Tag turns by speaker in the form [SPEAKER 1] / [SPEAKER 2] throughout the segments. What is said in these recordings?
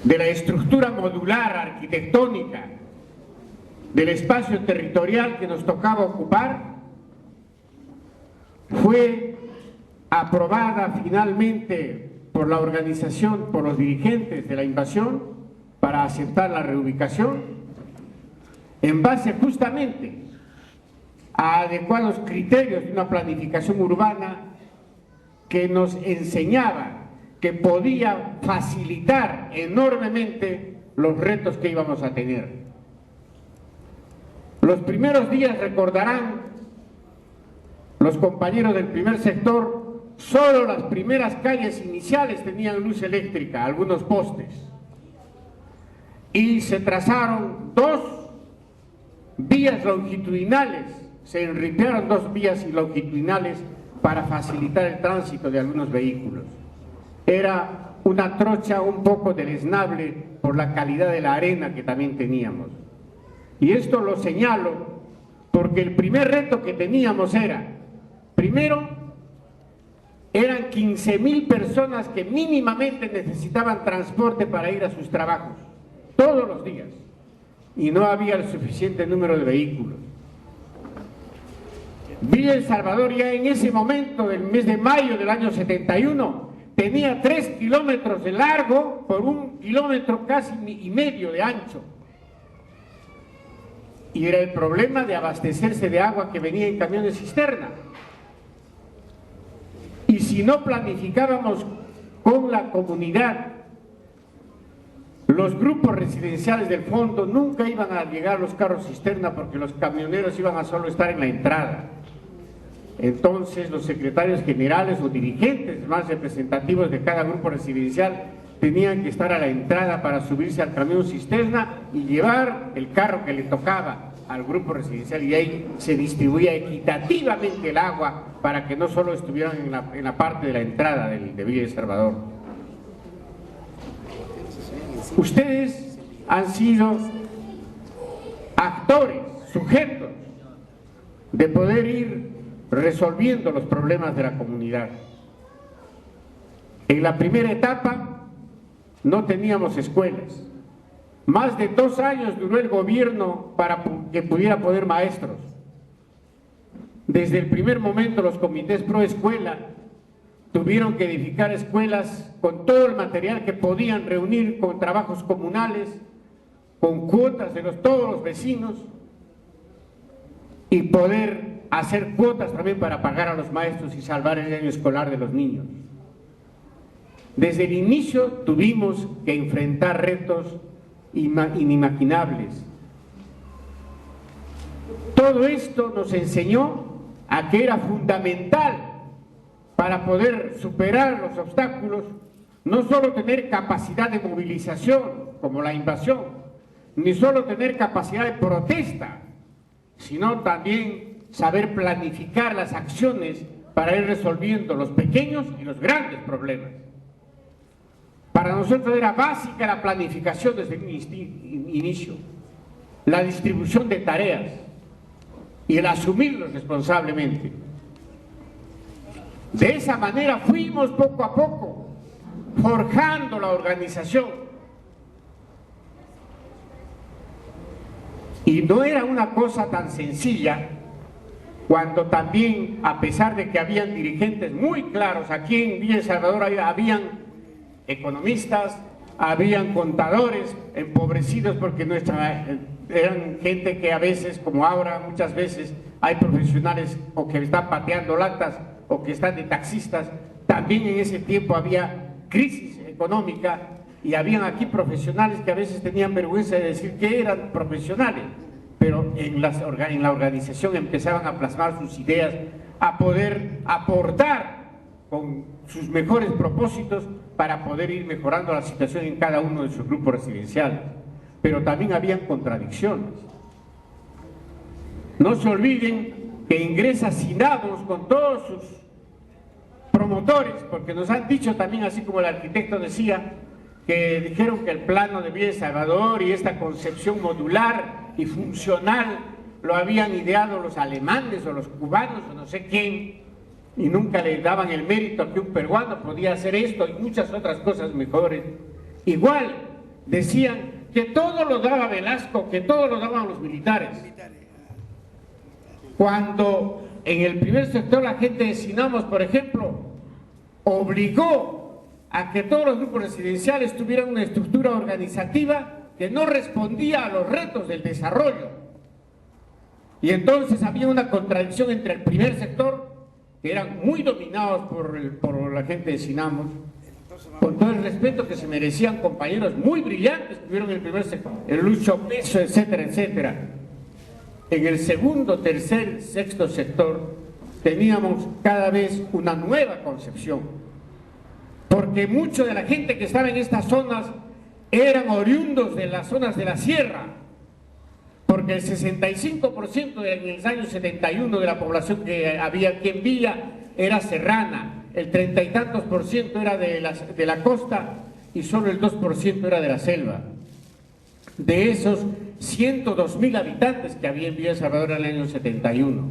[SPEAKER 1] de la estructura modular arquitectónica del espacio territorial que nos tocaba ocupar, fue aprobada finalmente por la organización, por los dirigentes de la invasión, para aceptar la reubicación, en base justamente a adecuados criterios de una planificación urbana que nos enseñaba que podía facilitar enormemente los retos que íbamos a tener. Los primeros días, recordarán los compañeros del primer sector, solo las primeras calles iniciales tenían luz eléctrica, algunos postes, y se trazaron 2 vías longitudinales, se enriquecieron 2 vías longitudinales para facilitar el tránsito de algunos vehículos. Era una trocha un poco deleznable por la calidad de la arena que también teníamos. Y esto lo señalo porque el primer reto que teníamos era, primero, eran 15.000 personas que mínimamente necesitaban transporte para ir a sus trabajos, todos los días, y no había el suficiente número de vehículos. Villa El Salvador ya en ese momento, del mes de mayo del año 71, tenía 3 kilómetros de largo por 1 kilómetro casi y medio de ancho. Y era el problema de abastecerse de agua que venía en camiones cisterna. Y si no planificábamos con la comunidad, los grupos residenciales del fondo, nunca iban a llegar los carros cisterna porque los camioneros iban a solo estar en la entrada. Entonces los secretarios generales o dirigentes más representativos de cada grupo residencial tenían que estar a la entrada para subirse al camión cisterna y llevar el carro que le tocaba al grupo residencial, y ahí se distribuía equitativamente el agua para que no solo estuvieran en la parte de la entrada de Villa El Salvador. Ustedes han sido actores, sujetos de poder ir resolviendo los problemas de la comunidad. En la primera etapa no teníamos escuelas. Más de 2 años duró el gobierno para que pudiera poner maestros. Desde el primer momento los comités pro escuela tuvieron que edificar escuelas con todo el material que podían reunir, con trabajos comunales, con cuotas de todos los vecinos, y poder hacer cuotas también para pagar a los maestros y salvar el año escolar de los niños. Desde el inicio tuvimos que enfrentar retos inimaginables. Todo esto nos enseñó a que era fundamental para poder superar los obstáculos, no solo tener capacidad de movilización como la invasión, ni solo tener capacidad de protesta, sino también saber planificar las acciones para ir resolviendo los pequeños y los grandes problemas. Para nosotros era básica la planificación desde el inicio, la distribución de tareas y el asumirlos responsablemente. De esa manera fuimos poco a poco forjando la organización. Y no era una cosa tan sencilla, cuando también, a pesar de que habían dirigentes muy claros, aquí en Villa El Salvador habían economistas, habían contadores empobrecidos porque eran gente que a veces, como ahora muchas veces, hay profesionales o que están pateando latas o que están de taxistas. También en ese tiempo había crisis económica y habían aquí profesionales que a veces tenían vergüenza de decir que eran profesionales, pero en la organización empezaban a plasmar sus ideas, a poder aportar con sus mejores propósitos para poder ir mejorando la situación en cada uno de sus grupos residenciales. Pero también habían contradicciones. No se olviden que ingresa Sinabos con todos sus promotores, porque nos han dicho también, así como el arquitecto decía, que dijeron que el plano de Villa El Salvador y esta concepción modular y funcional lo habían ideado los alemanes o los cubanos o no sé quién, y nunca le daban el mérito a que un peruano podía hacer esto y muchas otras cosas mejores. Igual decían que todo lo daba Velasco, que todo lo daban los militares. Cuando en el primer sector la gente de Sinamos, por ejemplo, obligó a que todos los grupos residenciales tuvieran una estructura organizativa que no respondía a los retos del desarrollo. Y entonces había una contradicción entre el primer sector, que eran muy dominados por la gente de Sinamos, con todo el respeto que se merecían compañeros muy brillantes que tuvieron en el primer sector, el Lucho Peso, etcétera, etcétera. En el segundo, tercer, sexto sector teníamos cada vez una nueva concepción, porque mucha de la gente que estaba en estas zonas eran oriundos de las zonas de la sierra, porque el 65% en el año 71 de la población que había aquí en Villa era serrana, el 30 y tantos por ciento era de la costa y solo el 2% era de la selva. De esos 102.000 habitantes que había en Villa El Salvador en el año 71.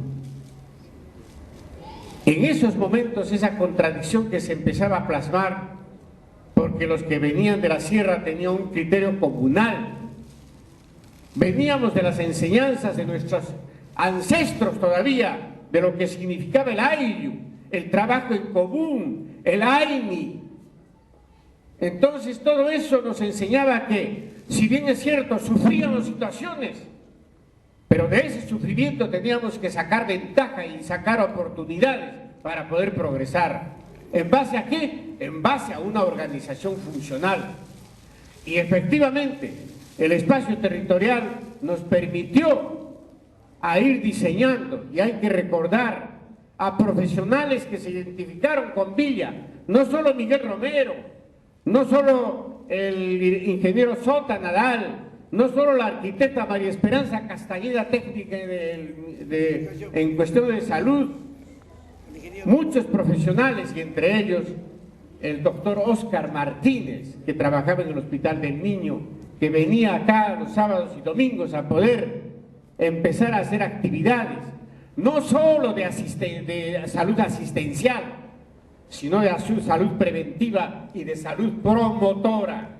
[SPEAKER 1] En esos momentos esa contradicción que se empezaba a plasmar, porque los que venían de la sierra tenían un criterio comunal, veníamos de las enseñanzas de nuestros ancestros todavía, de lo que significaba el ayllu, el trabajo en común, el aini. Entonces todo eso nos enseñaba que, si bien es cierto, sufríamos situaciones, pero de ese sufrimiento teníamos que sacar ventaja y sacar oportunidades para poder progresar. ¿En base a qué? En base a una organización funcional. Y efectivamente, el espacio territorial nos permitió a ir diseñando, y hay que recordar a profesionales que se identificaron con Villa, no solo Miguel Romero, no solo el ingeniero Sota Nadal, no solo la arquitecta María Esperanza Castañeda, técnica en cuestión de salud, muchos profesionales, y entre ellos el doctor Óscar Martínez, que trabajaba en el Hospital del Niño, que venía acá los sábados y domingos a poder empezar a hacer actividades, no solo de salud asistencial, sino de salud preventiva y de salud promotora.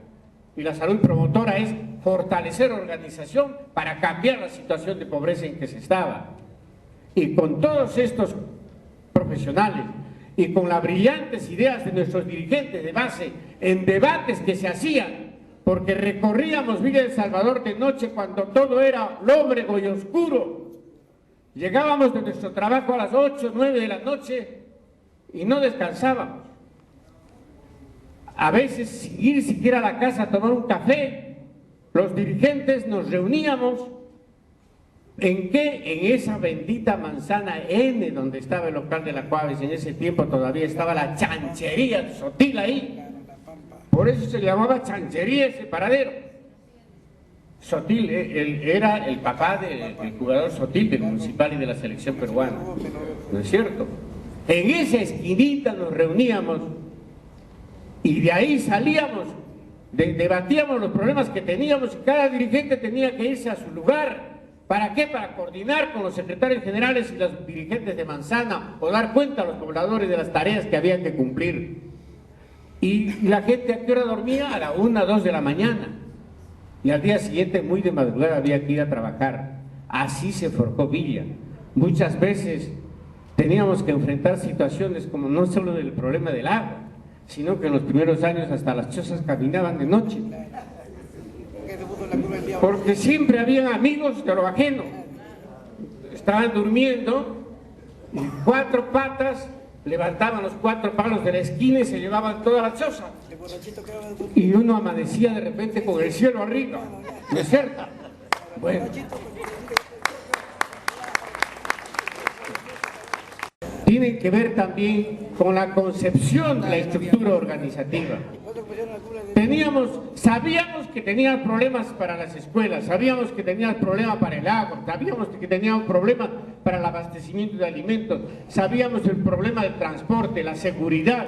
[SPEAKER 1] Y la salud promotora es fortalecer organización para cambiar la situación de pobreza en que se estaba. Y con todos estos profesionales y con las brillantes ideas de nuestros dirigentes de base en debates que se hacían, porque recorríamos Villa El Salvador de noche cuando todo era lóbrego y oscuro. Llegábamos de nuestro trabajo a las 8, 9 de la noche y no descansábamos. A veces, sin ir siquiera a la casa a tomar un café, los dirigentes nos reuníamos. ¿En qué? En esa bendita manzana N, donde estaba el local de la Cuaves. En ese tiempo todavía estaba la chanchería de Sotil ahí. Por eso se llamaba chanchería ese paradero. Sotil era el papá del jugador Sotil, del Municipal y de la selección peruana. ¿No es cierto? En esa esquinita nos reuníamos y de ahí salíamos, debatíamos los problemas que teníamos y cada dirigente tenía que irse a su lugar. ¿Para qué? Para coordinar con los secretarios generales y los dirigentes de Manzana o dar cuenta a los pobladores de las tareas que habían que cumplir. Y la gente, ¿a qué hora dormía? A la 1, 2 de la mañana. Y al día siguiente, muy de madrugada, había que ir a trabajar. Así se forjó Villa. Muchas veces teníamos que enfrentar situaciones como no solo del problema del agua, sino que en los primeros años hasta las chozas caminaban de noche. Porque siempre habían amigos de lo ajeno. Estaban durmiendo y 4 patas levantaban los 4 palos de la esquina y se llevaban toda la choza. Y uno amanecía de repente con el cielo arriba, ¿no es cierto? Bueno. Tienen que ver también con la concepción de la estructura organizativa. Sabíamos que tenían problemas para las escuelas, sabíamos que tenían problemas para el agua, sabíamos que tenían problemas para el abastecimiento de alimentos, sabíamos el problema del transporte, la seguridad,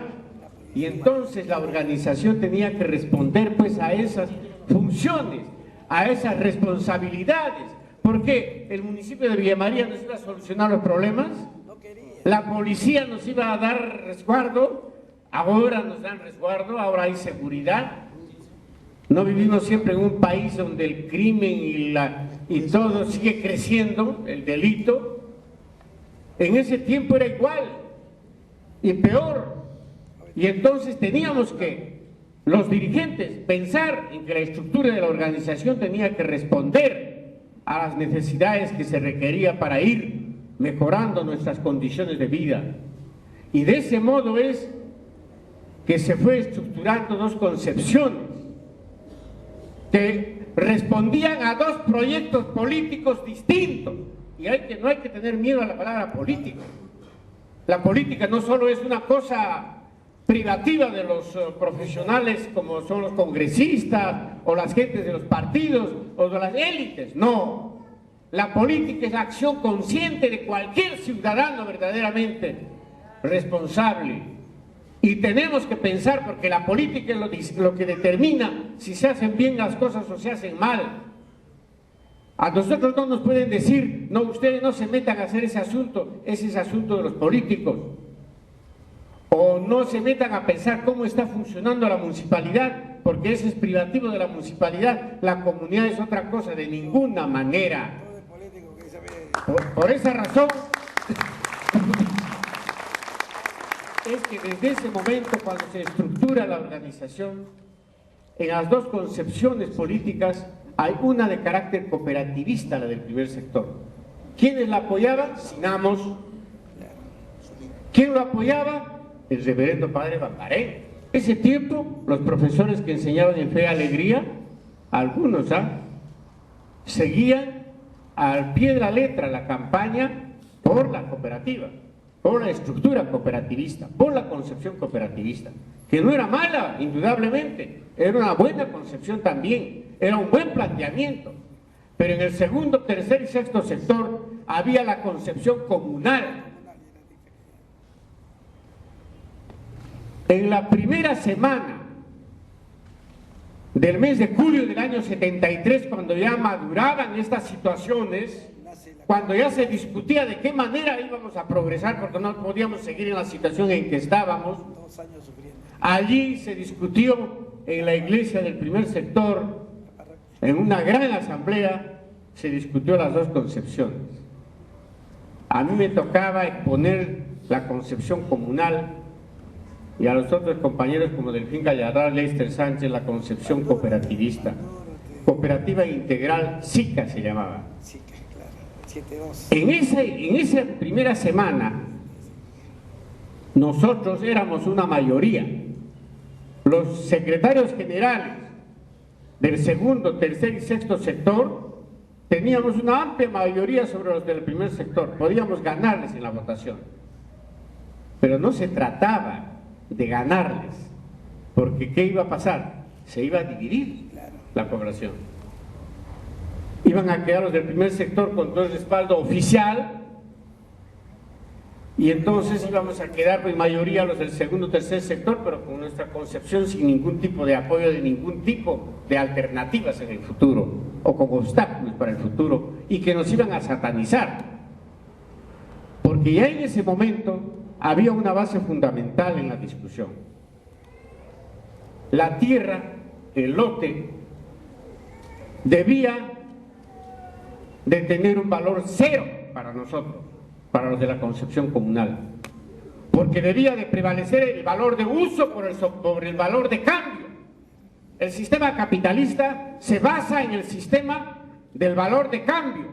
[SPEAKER 1] y entonces la organización tenía que responder pues a esas funciones, a esas responsabilidades. ¿Por qué? ¿El municipio de Villa María nos iba a solucionar los problemas? ¿La policía nos iba a dar resguardo? Ahora nos dan resguardo, ahora hay seguridad. No vivimos siempre en un país donde el crimen y todo sigue creciendo, el delito. En ese tiempo era igual y peor. Y entonces teníamos que, los dirigentes, pensar en que la estructura de la organización tenía que responder a las necesidades que se requería para ir mejorando nuestras condiciones de vida. Y de ese modo es que se fue estructurando dos concepciones que respondían a dos proyectos políticos distintos. Y no hay que tener miedo a la palabra política. La política no solo es una cosa privativa de los profesionales como son los congresistas o las gentes de los partidos o de las élites, no. La política es la acción consciente de cualquier ciudadano verdaderamente responsable. Y tenemos que pensar, porque la política es lo que determina si se hacen bien las cosas o se hacen mal. A nosotros no nos pueden decir, no, ustedes no se metan a hacer ese es asunto de los políticos. O no se metan a pensar cómo está funcionando la municipalidad, porque ese es privativo de la municipalidad. La comunidad es otra cosa, de ninguna manera. Por esa razón es que desde ese momento, cuando se estructura la organización, en las dos concepciones políticas hay una de carácter cooperativista, la del primer sector. ¿Quiénes la apoyaban? Sinamos. ¿Quién lo apoyaba? El reverendo padre Bambaré. Ese tiempo, los profesores que enseñaban en Fe y Alegría, algunos seguían al pie de la letra la campaña por la cooperativa, por la estructura cooperativista, por la concepción cooperativista, que no era mala, indudablemente, era una buena concepción también, era un buen planteamiento, pero en el segundo, tercer y sexto sector había la concepción comunal. En la primera semana del mes de julio del año 73, cuando ya maduraban estas situaciones, cuando ya se discutía de qué manera íbamos a progresar, porque no podíamos seguir en la situación en que estábamos, allí se discutió en la iglesia del primer sector, en una gran asamblea, se discutió las dos concepciones. A mí me tocaba exponer la concepción comunal y a los otros compañeros como Delfín Gallardo, Lester Sánchez, la concepción cooperativista. Cooperativa Integral, SICA se llamaba. En esa primera semana, nosotros éramos una mayoría. Los secretarios generales del segundo, tercer y sexto sector teníamos una amplia mayoría sobre los del primer sector. Podíamos ganarles en la votación. Pero no se trataba de ganarles, porque ¿qué iba a pasar? Se iba a dividir la población. Iban a quedar los del primer sector con todo el respaldo oficial y entonces íbamos a quedar en mayoría los del segundo, tercer sector, pero con nuestra concepción sin ningún tipo de apoyo, de ningún tipo de alternativas en el futuro o con obstáculos para el futuro, y que nos iban a satanizar, porque ya en ese momento había una base fundamental en la discusión. La tierra, el lote, debía de tener un valor cero para nosotros, para los de la concepción comunal, porque debía de prevalecer el valor de uso por el valor de cambio. El sistema capitalista se basa en el sistema del valor de cambio.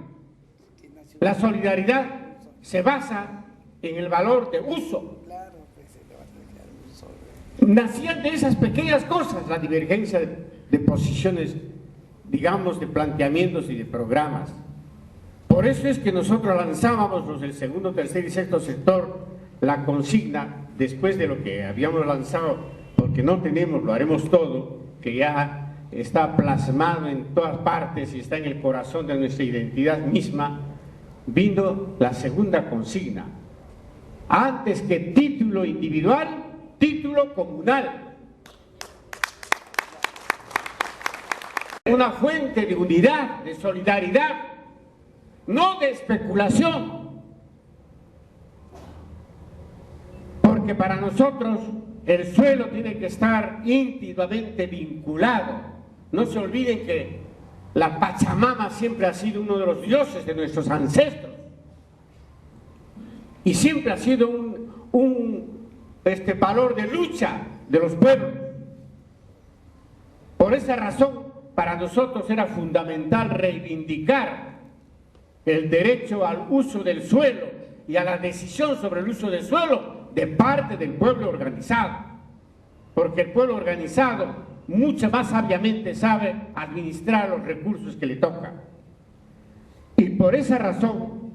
[SPEAKER 1] La solidaridad se basa en el valor de uso. Nacían de esas pequeñas cosas la divergencia de posiciones, digamos, de planteamientos y de programas. Por eso es que nosotros lanzábamos los del segundo, tercer y sexto sector la consigna, después de lo que habíamos lanzado, porque no tenemos, lo haremos todo, que ya está plasmado en todas partes y está en el corazón de nuestra identidad misma, vino la segunda consigna. Antes que título individual, título comunal. Una fuente de unidad, de solidaridad, no de especulación. Porque para nosotros el suelo tiene que estar íntimamente vinculado No se olviden que la Pachamama siempre ha sido uno de los dioses de nuestros ancestros y siempre ha sido un valor de lucha de los pueblos. Por esa razón, para nosotros era fundamental reivindicar el derecho al uso del suelo y a la decisión sobre el uso del suelo de parte del pueblo organizado, porque el pueblo organizado mucho más sabiamente sabe administrar los recursos que le tocan. Y por esa razón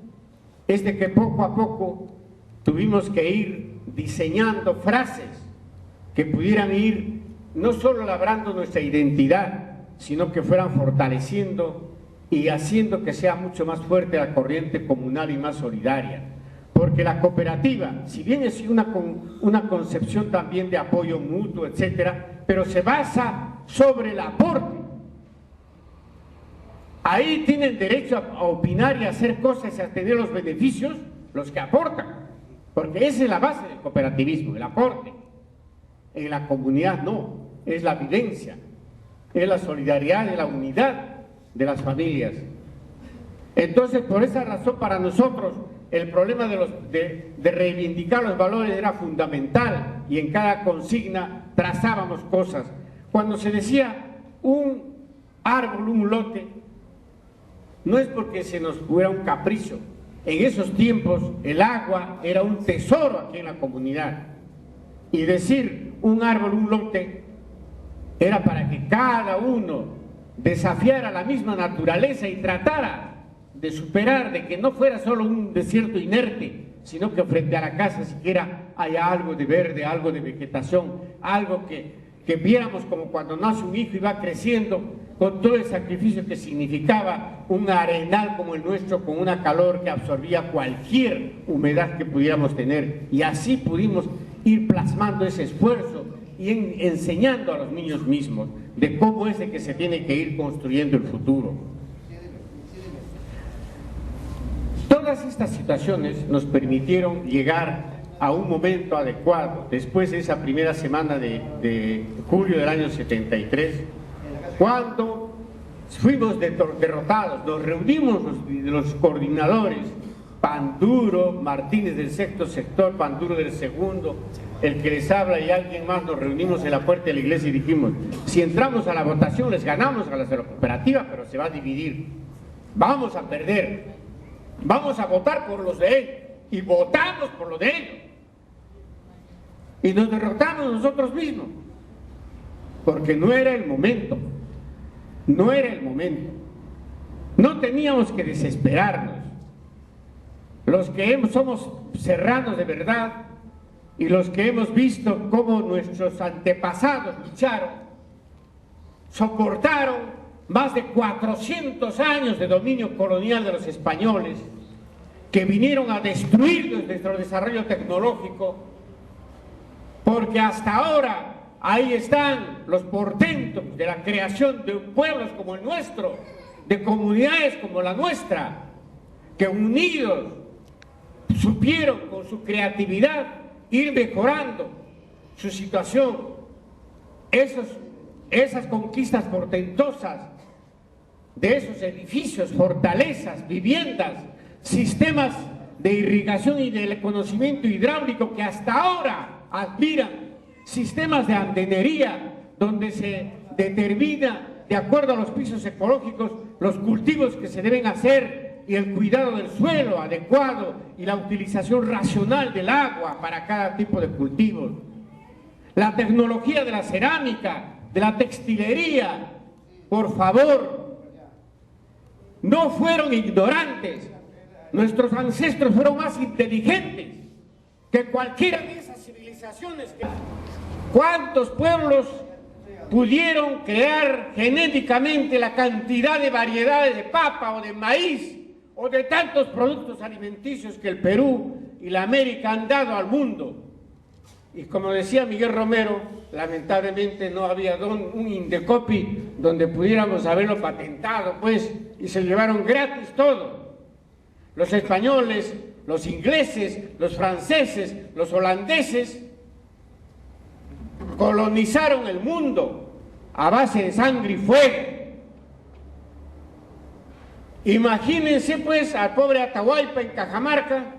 [SPEAKER 1] es de que poco a poco tuvimos que ir diseñando frases que pudieran ir no solo labrando nuestra identidad, sino que fueran fortaleciendo y haciendo que sea mucho más fuerte la corriente comunal y más solidaria. Porque la cooperativa, si bien es una concepción también de apoyo mutuo, etcétera, pero se basa sobre el aporte. Ahí tienen derecho a opinar y a hacer cosas y a tener los beneficios los que aportan, porque esa es la base del cooperativismo, el aporte. En la comunidad no, es la vivencia, es la solidaridad, es la unidad de las familias. Entonces, por esa razón, para nosotros el problema de reivindicar los valores era fundamental y en cada consigna trazábamos cosas. Cuando se decía un árbol, un lote, no es porque se nos fuera un capricho. En esos tiempos el agua era un tesoro aquí en la comunidad y decir un árbol, un lote, era para que cada uno desafiara la misma naturaleza y tratara de superar, de que no fuera solo un desierto inerte, sino que frente a la casa siquiera haya algo de verde, algo de vegetación, algo que viéramos como cuando nace un hijo y va creciendo con todo el sacrificio que significaba un arenal como el nuestro, con una calor que absorbía cualquier humedad que pudiéramos tener, y así pudimos ir plasmando ese esfuerzo y enseñando a los niños mismos de cómo es de que se tiene que ir construyendo el futuro. Todas estas situaciones nos permitieron llegar a un momento adecuado, después de esa primera semana de julio del año 73, cuando fuimos derrotados. Nos reunimos los coordinadores, Panduro, Martínez del sexto sector, Panduro del segundo, el que les habla y alguien más, nos reunimos en la puerta de la iglesia y dijimos, si entramos a la votación les ganamos a la cooperativa, pero se va a dividir, vamos a perder. Vamos a votar por los de ellos, y votamos por los de ellos, y nos derrotamos nosotros mismos, porque no era el momento, no era el momento, no teníamos que desesperarnos. Los que somos serranos de verdad, y los que hemos visto cómo nuestros antepasados lucharon, soportaron más de 400 años de dominio colonial de los españoles, que vinieron a destruir nuestro desarrollo tecnológico, porque hasta ahora ahí están los portentos de la creación de pueblos como el nuestro, de comunidades como la nuestra, que unidos supieron con su creatividad ir mejorando su situación. Esas conquistas portentosas de esos edificios, fortalezas, viviendas, sistemas de irrigación y del conocimiento hidráulico que hasta ahora admiran, sistemas de andenería donde se determina de acuerdo a los pisos ecológicos los cultivos que se deben hacer y el cuidado del suelo adecuado y la utilización racional del agua para cada tipo de cultivos. La tecnología de la cerámica, de la textilería, por favor, no fueron ignorantes. Nuestros ancestros fueron más inteligentes que cualquiera de esas civilizaciones. ¿Cuántos pueblos pudieron crear genéticamente la cantidad de variedades de papa o de maíz o de tantos productos alimenticios que el Perú y la América han dado al mundo? Y como decía Miguel Romero, lamentablemente no había un Indecopi donde pudiéramos haberlo patentado, pues, y se llevaron gratis todo. Los españoles, los ingleses, los franceses, los holandeses colonizaron el mundo a base de sangre y fuego. Imagínense pues al pobre Atahualpa en Cajamarca,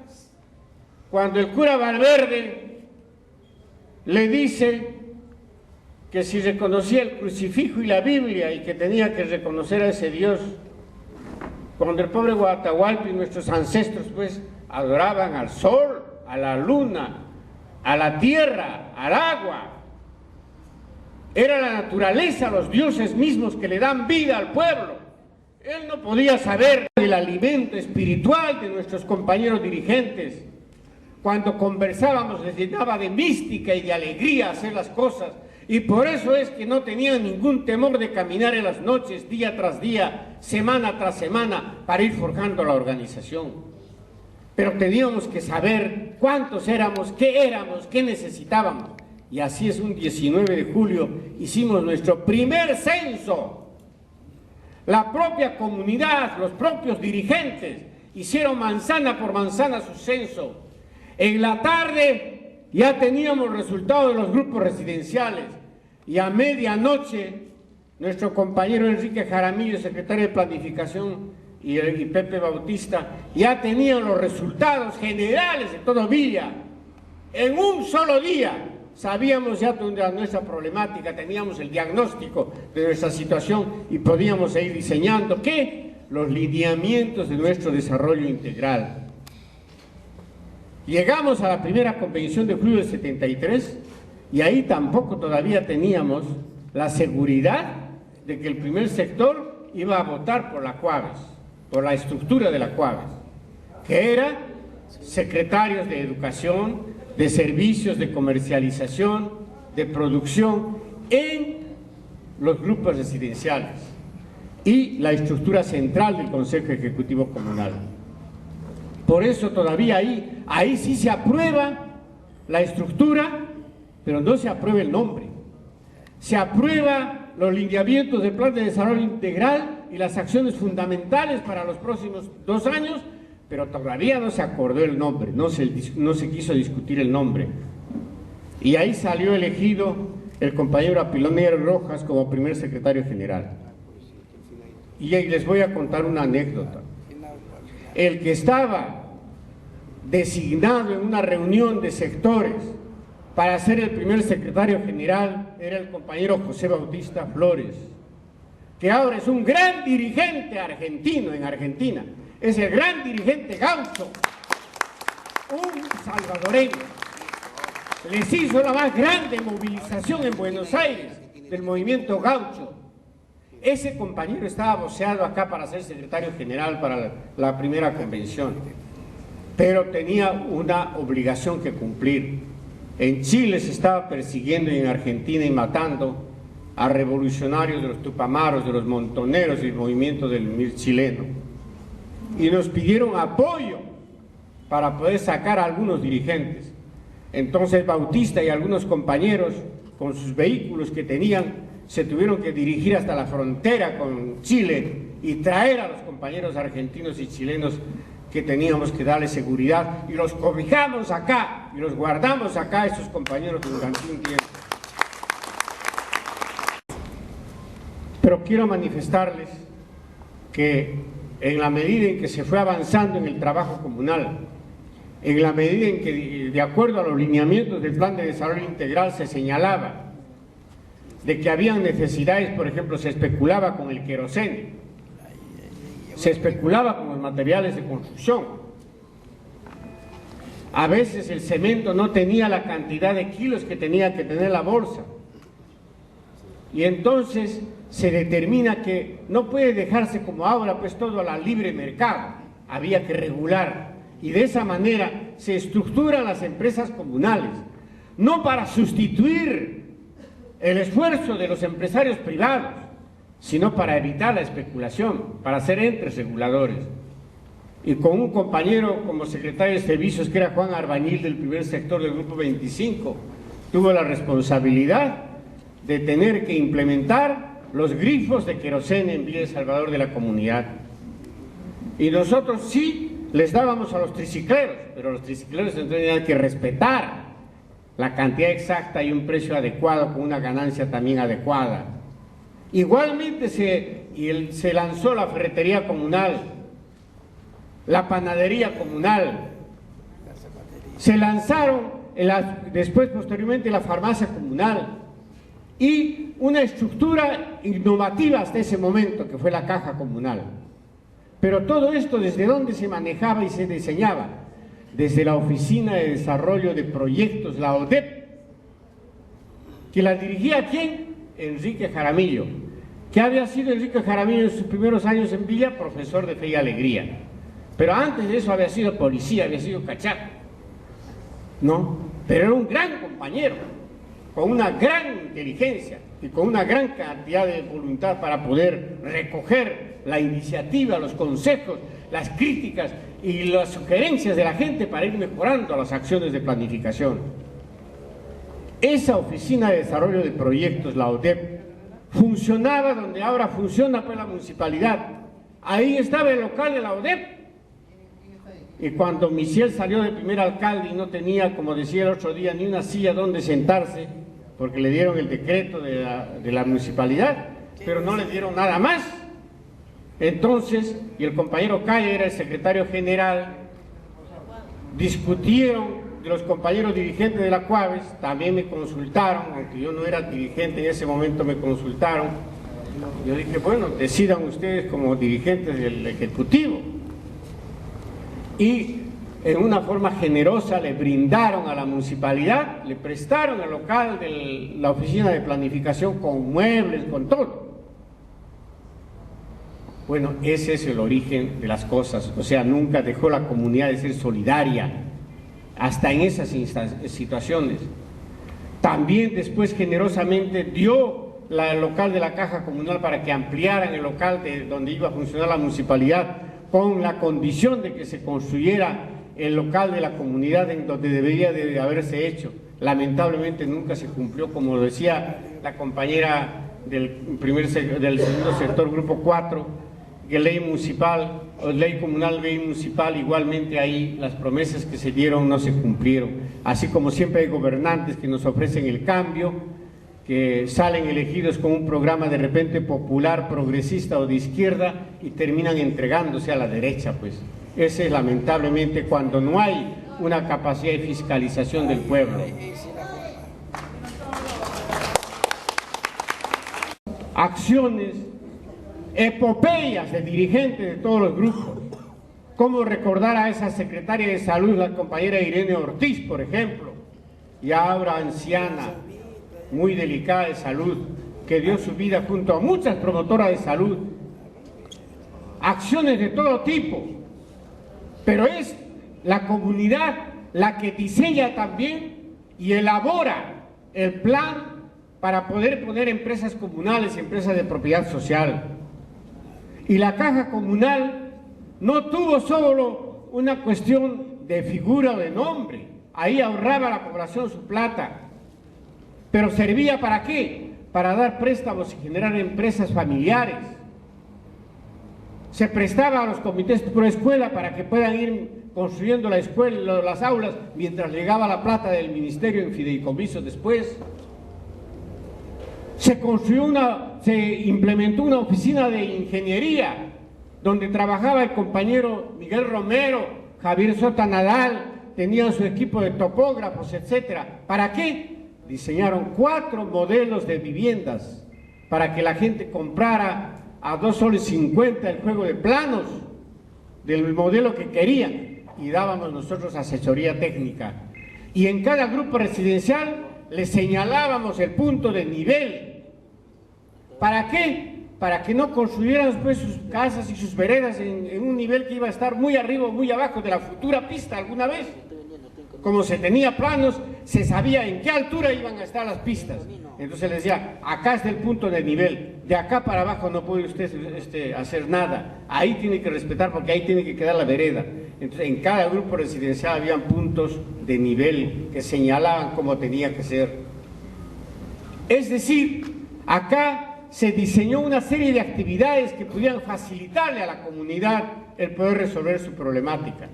[SPEAKER 1] cuando el cura Valverde le dice que si reconocía el crucifijo y la Biblia y que tenía que reconocer a ese Dios, cuando el pobre Atahualpa y nuestros ancestros pues adoraban al sol, a la luna, a la tierra, al agua. Era la naturaleza, los dioses mismos que le dan vida al pueblo. Él no podía saber del alimento espiritual de nuestros compañeros dirigentes. Cuando conversábamos les llenaba de mística y de alegría hacer las cosas, y por eso es que no tenían ningún temor de caminar en las noches, día tras día, semana tras semana, para ir forjando la organización. Pero teníamos que saber cuántos éramos, qué necesitábamos. Y así es, un 19 de julio hicimos nuestro primer censo. La propia comunidad, los propios dirigentes, hicieron manzana por manzana su censo. En la tarde ya teníamos resultados de los grupos residenciales, y a medianoche nuestro compañero Enrique Jaramillo, secretario de Planificación, y Pepe Bautista ya tenían los resultados generales de todo Villa. En un solo día sabíamos ya dónde era nuestra problemática, teníamos el diagnóstico de nuestra situación y podíamos ir diseñando ¿qué? Los lineamientos de nuestro desarrollo integral. Llegamos a la primera convención de julio del 73 y ahí tampoco todavía teníamos la seguridad de que el primer sector iba a votar por la Cuaves, por la estructura de la Cuaves, que era secretarios de educación, de servicios, de comercialización, de producción en los grupos residenciales y la estructura central del Consejo Ejecutivo Comunal. Por eso todavía ahí sí se aprueba la estructura, pero no se aprueba el nombre. Se aprueba los lineamientos del Plan de Desarrollo Integral y las acciones fundamentales para los próximos 2 años, pero todavía no se acordó el nombre, no se quiso discutir el nombre. Y ahí salió elegido el compañero Apilonero Rojas como primer secretario general. Y ahí les voy a contar una anécdota. El que estaba designado en una reunión de sectores para ser el primer secretario general era el compañero José Bautista Flores, que ahora es un gran dirigente argentino en Argentina. Es el gran dirigente gaucho, un salvadoreño. Les hizo la más grande movilización en Buenos Aires del movimiento gaucho. Ese compañero estaba voceado acá para ser secretario general para la primera convención, pero tenía una obligación que cumplir. En Chile se estaba persiguiendo y en Argentina y matando a revolucionarios de los Tupamaros, de los Montoneros y el movimiento del MIR chileno. Y nos pidieron apoyo para poder sacar a algunos dirigentes. Entonces Bautista y algunos compañeros, con sus vehículos que tenían, se tuvieron que dirigir hasta la frontera con Chile y traer a los compañeros argentinos y chilenos que teníamos que darles seguridad, y los cobijamos acá y los guardamos acá, esos compañeros, durante un tiempo. Pero quiero manifestarles que en la medida en que se fue avanzando en el trabajo comunal, en la medida en que, de acuerdo a los lineamientos del Plan de Desarrollo Integral, se señalaba de que habían necesidades, por ejemplo, se especulaba con el queroseno, se especulaba con los materiales de construcción. A veces el cemento no tenía la cantidad de kilos que tenía que tener la bolsa. Y entonces se determina que no puede dejarse como ahora, pues todo a la libre mercado. Había que regular. Y de esa manera se estructuran las empresas comunales, no para sustituir el esfuerzo de los empresarios privados, sino para evitar la especulación, para ser entes reguladores. Y con un compañero como secretario de servicios, que era Juan Arbañil, del primer sector del Grupo 25, tuvo la responsabilidad de tener que implementar los grifos de queroseno en Villa El Salvador de la comunidad. Y nosotros sí les dábamos a los tricicleros, pero los tricicleros tenían que respetar la cantidad exacta y un precio adecuado con una ganancia también adecuada. Igualmente se lanzó la ferretería comunal, la panadería comunal, se lanzaron después posteriormente la farmacia comunal y una estructura innovativa hasta ese momento que fue la caja comunal. Pero todo esto, ¿desde dónde se manejaba y se diseñaba? Desde la Oficina de Desarrollo de Proyectos, la ODEP, que la dirigía ¿quién? Enrique Jaramillo, que había sido Enrique Jaramillo en sus primeros años en Villa, profesor de Fe y Alegría. Pero antes de eso había sido policía, había sido cachaco, ¿no? Pero era un gran compañero, con una gran inteligencia y con una gran cantidad de voluntad para poder recoger la iniciativa, los consejos, las críticas y las sugerencias de la gente para ir mejorando las acciones de planificación. Esa Oficina de Desarrollo de Proyectos, la ODEP, funcionaba donde ahora funciona pues la municipalidad. Ahí estaba el local de la ODEP. Y cuando Michel salió de primer alcalde y no tenía, como decía el otro día, ni una silla donde sentarse, porque le dieron el decreto de la municipalidad, pero no le dieron nada más. Entonces, y el compañero Calle era el secretario general, discutieron, los compañeros dirigentes de la Cuaves también me consultaron, aunque yo no era dirigente en ese momento, me consultaron. Yo dije, bueno, decidan ustedes como dirigentes del Ejecutivo. Y en una forma generosa le brindaron a la municipalidad, le prestaron el local de la oficina de planificación con muebles, con todo. Bueno, ese es el origen de las cosas, o sea, nunca dejó la comunidad de ser solidaria, hasta en esas situaciones. También después generosamente dio el local de la caja comunal para que ampliaran el local donde iba a funcionar la municipalidad, con la condición de que se construyera el local de la comunidad en donde debería de haberse hecho. Lamentablemente nunca se cumplió, como decía la compañera del segundo sector, grupo 4, que ley municipal, o ley comunal, ley municipal, igualmente ahí las promesas que se dieron no se cumplieron. Así como siempre hay gobernantes que nos ofrecen el cambio, que salen elegidos con un programa de repente popular, progresista o de izquierda y terminan entregándose a la derecha, pues. Ese es lamentablemente cuando no hay una capacidad de fiscalización del pueblo. Acciones, epopeyas de dirigentes de todos los grupos. ¿Cómo recordar a esa secretaria de salud, la compañera Irene Ortiz, por ejemplo, ya ahora anciana, muy delicada de salud, que dio su vida junto a muchas promotoras de salud? Acciones de todo tipo, pero es la comunidad la que diseña también y elabora el plan para poder poner empresas comunales, empresas de propiedad social. Y la caja comunal no tuvo solo una cuestión de figura o de nombre, ahí ahorraba la población su plata, pero servía ¿para qué? Para dar préstamos y generar empresas familiares. Se prestaba a los comités de proescuela para que puedan ir construyendo la escuela, las aulas, mientras llegaba la plata del ministerio en fideicomiso después. Se implementó una oficina de ingeniería donde trabajaba el compañero Miguel Romero, Javier Sota Nadal, tenían su equipo de topógrafos, etcétera. ¿Para qué? Diseñaron 4 modelos de viviendas para que la gente comprara a 2,50 soles el juego de planos del modelo que querían, y dábamos nosotros asesoría técnica. Y en cada grupo residencial le señalábamos el punto de nivel. ¿Para qué? Para que no construyeran después sus casas y sus veredas en un nivel que iba a estar muy arriba o muy abajo de la futura pista alguna vez. Como se tenía planos, se sabía en qué altura iban a estar las pistas. Entonces les decía, acá está el punto de nivel, de acá para abajo no puede usted hacer nada, ahí tiene que respetar porque ahí tiene que quedar la vereda. Entonces en cada grupo residencial habían puntos de nivel que señalaban cómo tenía que ser. Es decir, acá se diseñó una serie de actividades que pudieran facilitarle a la comunidad el poder resolver su problemática.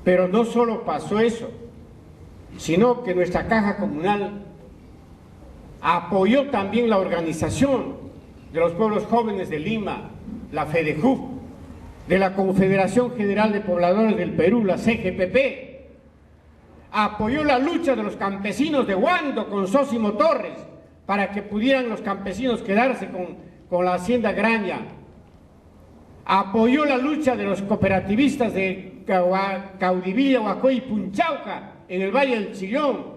[SPEAKER 1] Pero no solo pasó eso, sino que nuestra caja comunal apoyó también la organización de los pueblos jóvenes de Lima, la FEDEJUP, de la Confederación General de Pobladores del Perú, la CGPP, apoyó la lucha de los campesinos de Huando con Sósimo Torres para que pudieran los campesinos quedarse con la hacienda Graña, apoyó la lucha de los cooperativistas de Caudivilla, Huacoy y Punchauca en el Valle del Chillón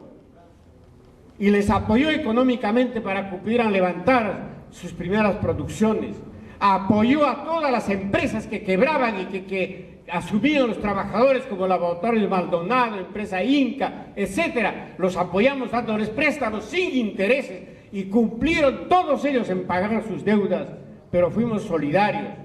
[SPEAKER 1] y les apoyó económicamente para que pudieran levantar sus primeras producciones, apoyó a todas las empresas que quebraban y que asumían los trabajadores como Laboratorio Maldonado, Empresa Inca, etcétera. Los apoyamos dándoles préstamos sin intereses y cumplieron todos ellos en pagar sus deudas, pero fuimos solidarios.